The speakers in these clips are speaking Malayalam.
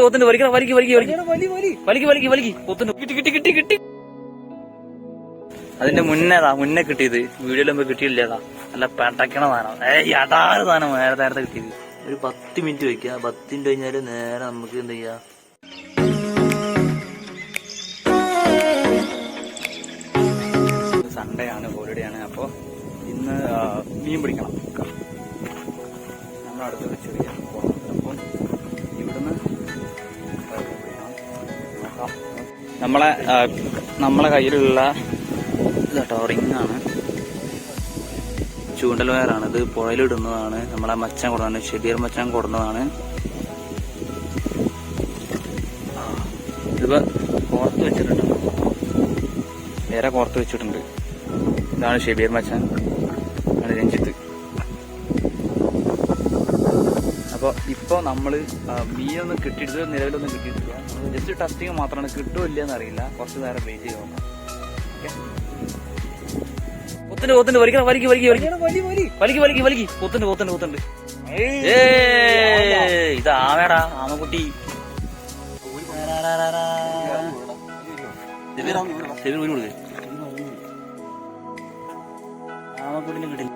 പോത്തിന്റെ വലിക്കണം, വലിക്ക് വലിക്ക് വലിക്ക് വലിക്ക് വലിക്ക് പോത്തിന്റെ കിട്ടി കിട്ടി കിട്ടി കിട്ടി. അതിന്റെ മുന്നേ കിട്ടിയത് വീഡിയോയിലുമ്പോ കിട്ടിയില്ലേതാ, നല്ല പെട്ടക്കണ സാധനം, യഥാർത്ഥ സാധനം നേരത്തെ കിട്ടിയത്. ഒരു 10 മിനിറ്റ് വെക്കുക. 10 മിനിറ്റ് കഴിഞ്ഞാല് നേരെ നമുക്ക് എന്ത് ചെയ്യാ, സൺഡേ ആണ്, ഹോളിഡേ ആണ്. അപ്പൊ ഇന്ന് മീൻ പിടിക്കണം. നമ്മളടുത്ത് വെച്ച് പിടിക്കാൻ പോകണം. അപ്പം ഇവിടുന്ന് നമ്മളെ കയ്യിലുള്ള ഇതാട്ടോ റിങ്ങാണ്, ചൂണ്ടൽ വയറാണ്. ഇത് പുഴയിലിടുന്നതാണ്. നമ്മളെ മച്ചാൻ കൊടുന്നതാണ്, ഷെബീർ മച്ചാൻ കൊടുന്നതാണ്. ഇതിപ്പോ കോർത്ത് വെച്ചിട്ടുണ്ട്, വേറെ കോർത്ത് വെച്ചിട്ടുണ്ട്. ഇതാണ് ഷെബീർ മച്ചാൻ, ആണ് രഞ്ജിത്ത്. അപ്പൊ ഇപ്പൊ നമ്മള് മീനൊന്നും കിട്ടിയിട്ട് നിലവിലൊന്നും കിട്ടിയിട്ടില്ല. ജസ്റ്റ് ടെസ്റ്റിങ് മാത്രമാണ്, കിട്ടുമോ ഇല്ലെന്ന് അറിയില്ല. കുറച്ച് നേരം വെയിറ്റ് ചെയ്ത് നോക്കാം. പോത്തിന്റെ വലിക്കണം, വലിക്ക് വലിക്ക് വലിക്ക് വലിക്ക് വലിക്ക് പോത്തിന്റെ. ഇത് ആമേടാ, ആമക്കുട്ടി. ആമക്കുട്ടിനെ കിട്ടില്ല.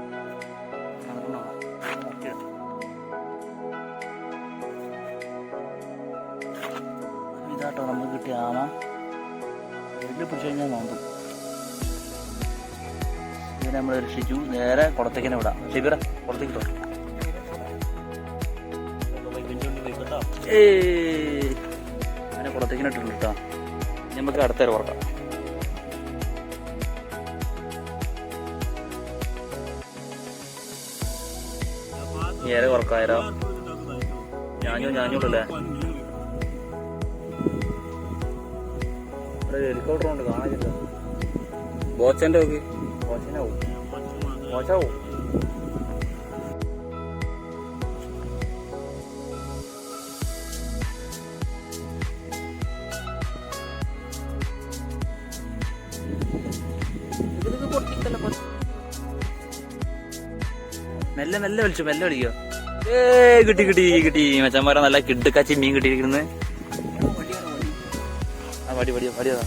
ഇതാട്ടോ നമുക്ക് കിട്ടിയ ആമ. വീട്ടിൽ പിടിച്ചു കഴിഞ്ഞാൽ നോക്കും. ഇതിനെ നമ്മൾ രക്ഷിച്ചു. നേരെ കുളത്തേക്കിനെ വിടാം. ഷെബീറ കുളത്തേക്ക് ഇട്ടോ. അങ്ങനെ കുളത്തേക്കിനെ ഇട്ടിട്ടുണ്ട് കേട്ടോ. നമുക്ക് അടുത്തേരെ കുറക്കാം. ഏറെ കുറക്കായരോ, ഞാഞ്ഞൂട്ടല്ലേ. ഹെലികോപ്റ്റർ ഉണ്ട്, കാണാനില്ല. ബോച്ചന്റെ നോക്ക്, ബോച്ചാവും. മെല്ലെ മെല്ലെ വിളിച്ചു, മെല്ലെ വിളിക്കോ. കിട്ടി കിട്ടി കിട്ടി. മച്ചന്മാരെ നല്ല കിടുക്കാച്ചി മീൻ കിട്ടിയിരിക്കുന്നത്. ആ വടി വടി വടിയതാ.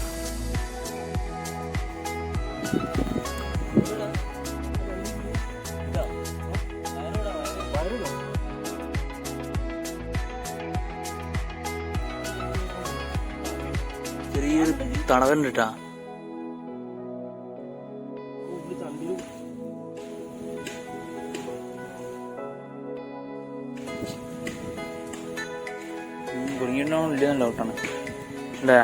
ചെറിയൊരു തണവൻ കിട്ടാ. കുടുങ്ങിയിട്ടോ ഇല്ലെന്നല്ല ഡൗട്ടാണ് അല്ലേ.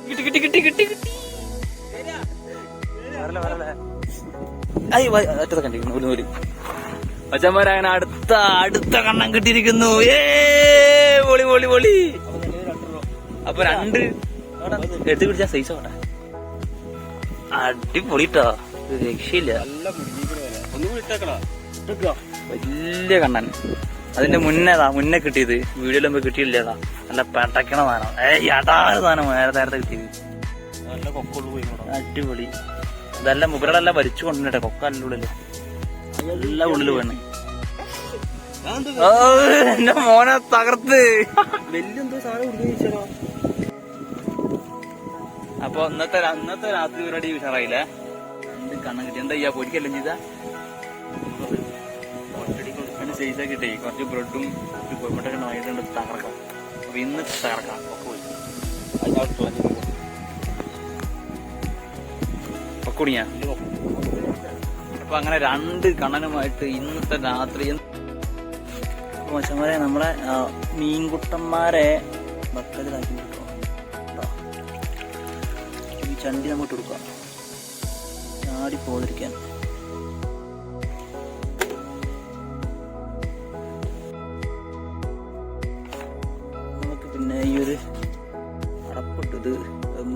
കിട്ടി കിട്ടി കിട്ടി കിട്ടി കിട്ടി. ഒറ്റ കണ്ടിരിക്കുന്നു ഒരു നൂല്. മച്ചന്മാരങ്ങനെ അടുത്ത കണ്ണം കിട്ടിയിരിക്കുന്നു. പൊളി പൊളി പൊളി. അപ്പൊ 2 എടുത്ത് പിടിച്ചാ സൈസ് ആവട്ടെ. അടിപൊളിട്ടോ, രക്ഷയില്ല. വലിയ കണ്ണൻ. അതിന്റെ മുന്നേ കിട്ടിയത് വീഡിയോയിലുമ്പോ കിട്ടിയില്ലേതാ, നല്ല പെട്ടക്കണ സാധനം, യഥാർത്ഥ സാധനം നേരത്തെ കിട്ടിയത്. അടിപൊളി. ഇതെല്ലാം മുകളിലെല്ലാം വലിച്ചു കൊണ്ടുവന്നിട്ടെ, കൊക്കല്ല ഉള്ളില്, എല്ലാം ഉള്ളില് വേണേ. എന്റെ മോനെ തകർത്ത്. അപ്പൊ ഇന്നത്തെ രാത്രി പരിപാടി ഉഷാറായില്ലേ. 2 കണ്ണം കിട്ടി. എന്താ ചെയ്യാ, പൊരിക്കല്ലേ ചെയ്താ. സൈസൊക്കെ കിട്ടി. കുറച്ച് ബ്രെഡും കോഴിമുട്ടൊക്കെ വാങ്ങിയിട്ടുണ്ട്. തകർക്കാം. അപ്പൊ ഇന്ന് തകർക്കാം. പൊക്കുടിയാ. അപ്പൊ അങ്ങനെ 2 കണ്ണനുമായിട്ട് ഇന്നത്തെ രാത്രി. മച്ചന്മാരെ നമ്മളെ മീൻകുട്ടന്മാരെ ബക്കലിലാക്കി കൊടുക്കാം. ഈ ചണ്ടി നമുക്ക് കൊടുക്കാം, ചാടി പോതിരിക്കാൻ. നമുക്ക് പിന്നെ ഈ ഒരു അടപ്പിട്ട് ഇത്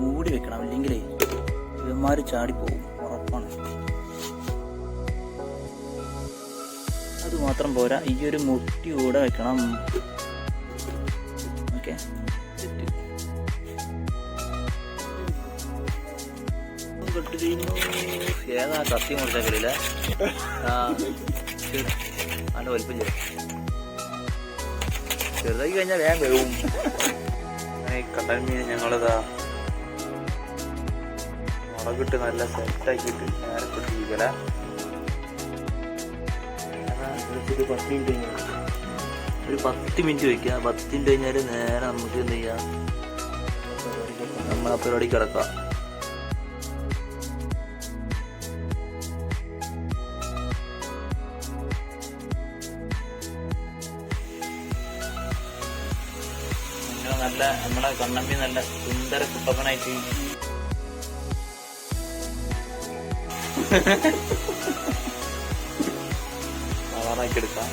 മൂടി വെക്കണം, ഇല്ലെങ്കിലേ ഇവന്മാര് ചാടിപ്പോവും, ഉറപ്പാണ്. അത് മാത്രം പോരാ, ഈ ഒരു മുട്ടി കൂടെ വെക്കണം. ഓക്കെ, ഏതാ കത്തി മുറിച്ച കളിയില്ല. നല്ല വലിപ്പം ചെയ്യും. ചെറുതാക്കി കഴിഞ്ഞാൽ വേഗം വേവും. കടൽ മീൻ ഞങ്ങളിതാ മുളകിട്ട് നല്ല സെറ്റാക്കിയിട്ട് നേരെ പൊട്ടിക്കല. ഒരു 10 മിനിറ്റ് വയ്ക്കുക. 10 മിനിറ്റ് കഴിഞ്ഞാൽ നേരെ നമുക്ക് എന്ത് ചെയ്യാം, നമ്മളെ പരിപാടി കിടക്കാം. നല്ല നമ്മളെ കണ്ണമ്പി നല്ല സുന്ദര കുട്ടപ്പനായിട്ട് കളറാക്കി എടുക്കാം.